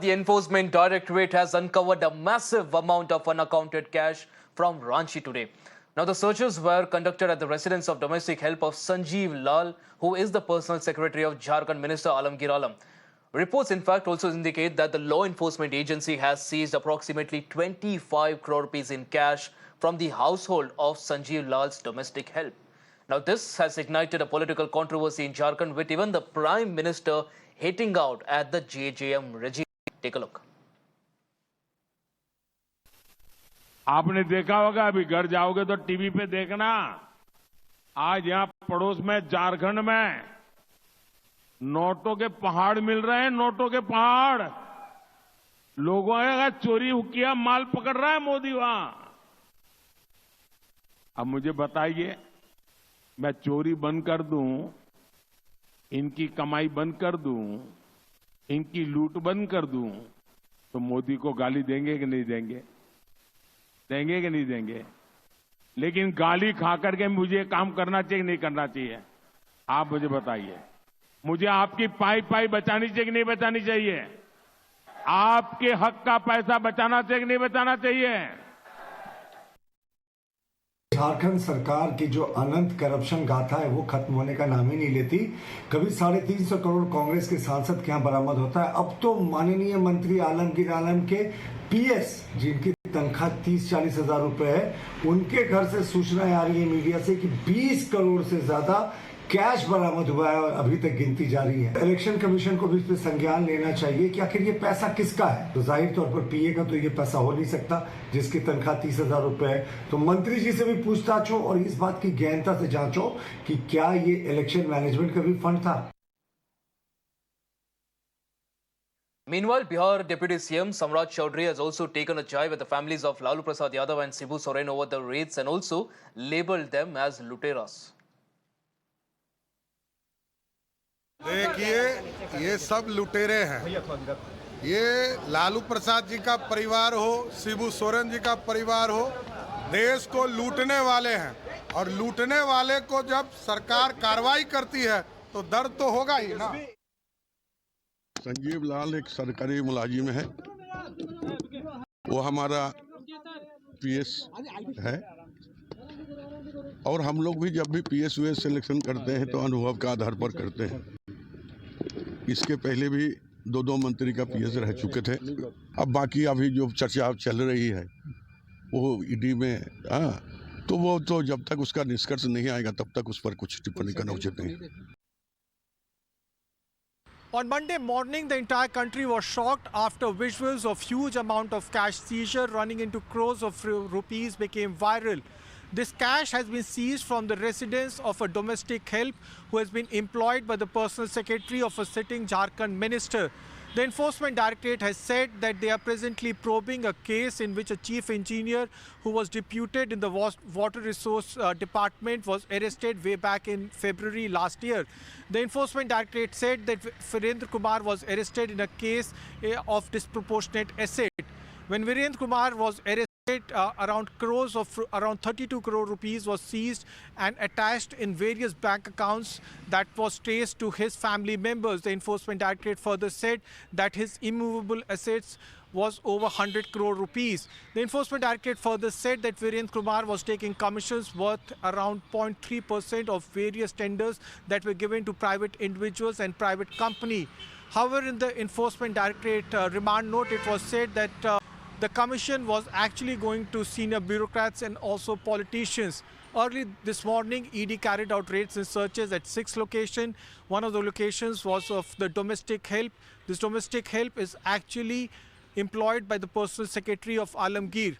the Enforcement Directorate has uncovered a massive amount of unaccounted cash from Ranchi today. Now, the searches were conducted at the residence of domestic help of Sanjeev Lal, who is the personal secretary of Jharkhand Minister Alamgir Alam. Reports, in fact, also indicate that the law enforcement agency has seized approximately 25 crore rupees in cash from the household of Sanjeev Lal's domestic help. Now, this has ignited a political controversy in Jharkhand, with even the Prime Minister hating out at the JJM regime. Take a look. आपने देखा होगा, अभी घर जाओगे तो TV पे देखना, आज यहाँ पड़ोस में झारखंड में नोटों के पहाड़ मिल रहे हैं, नोटों के पहाड़। लोगों ने चोरी किया, माल पकड़ रहा है मोदी वहां। अब मुझे बताइए, मैं चोरी बंद कर दूं, इनकी कमाई बंद कर दूं, इनकी लूट बंद कर दूं, तो मोदी को गाली देंगे कि नहीं देंगे? देंगे कि नहीं देंगे? लेकिन गाली खा करके मुझे काम करना चाहिए कि नहीं करना चाहिए? आप मुझे बताइए। मुझे आपकी पाई पाई बचानी चाहिए कि नहीं बचानी चाहिए? आपके हक का पैसा बचाना चाहिए कि नहीं बचाना चाहिए? झारखंड सरकार की जो अनंत करप्शन गाथा है वो खत्म होने का नाम ही नहीं लेती। कभी 350 करोड़ कांग्रेस के सांसद के यहाँ बरामद होता है, अब तो माननीय मंत्री आलमगीर आलम के पीएस, जिनकी तनख्वाह 30-40 हजार रुपए है, उनके घर से सूचनाएं आ रही है मीडिया से कि 20 करोड़ से ज्यादा कैश बरामद हुआ है और अभी तक गिनती जारी है। इलेक्शन कमीशन को भी इस पर संज्ञान लेना चाहिए कि आखिर ये पैसा किसका है। तो जाहिर तौर पर पीए का तो ये पैसा हो नहीं सकता जिसकी तनख्वाह 30,000 रुपए है। तो मंत्री जी से भी पूछताछ हो और इस बात की गहनता से जांचो कि क्या ये इलेक्शन मैनेजमेंट का भी फंड था। Meanwhile, Bihar Deputy CM Samrat Chaudhary has also taken a jibe at the families of Lalu Prasad Yadav and Shibu Soren over the raids and also labelled them as luteras. देखिए, ये सब लुटेरे हैं। ये लालू प्रसाद जी का परिवार हो, शिबू सोरेन जी का परिवार हो, देश को लूटने वाले हैं। और लूटने वाले को जब सरकार कार्रवाई करती है तो दर्द तो होगा ही ना। संजीव लाल एक सरकारी मुलाजिम है, वो हमारा पीएस है और हम लोग भी जब भी पीएस वीएस सिलेक्शन करते हैं तो अनुभव के आधार पर करते हैं। इसके पहले भी दो मंत्री का पीएस रह चुके थे। अब बाकी अभी जो चर्चा चल रही है वो ईडी में, तो वो तो जब तक उसका निष्कर्ष नहीं आएगा तब तक उस पर कुछ टिप्पणी करना उचित नहीं। On Monday morning, the entire country was shocked after visuals of huge amount of cash seizure running into crores of rupees became viral. This cash has been seized from the residence of a domestic help who has been employed by the personal secretary of a sitting Jharkhand minister. The Enforcement Directorate has said that they are presently probing a case in which a chief engineer who was deputed in the Water Resource Department was arrested way back in February last year. The Enforcement Directorate said that Virendra Kumar was arrested in a case of disproportionate asset. When Virendra Kumar was arrested, around 32 crore rupees was seized and attached in various bank accounts that was traced to his family members. The Enforcement Directorate further said that his immovable assets was over 100 crore rupees. The Enforcement Directorate further said that Virendra Kumar was taking commissions worth around 0.3% of various tenders that were given to private individuals and private company. However, in the Enforcement Directorate remand note, it was said that the commission was actually going to senior bureaucrats and also politicians. Early this morning, ED carried out raids and searches at 6 locations. One of the locations was of the domestic help. This domestic help is actually employed by the personal secretary of Alamgir.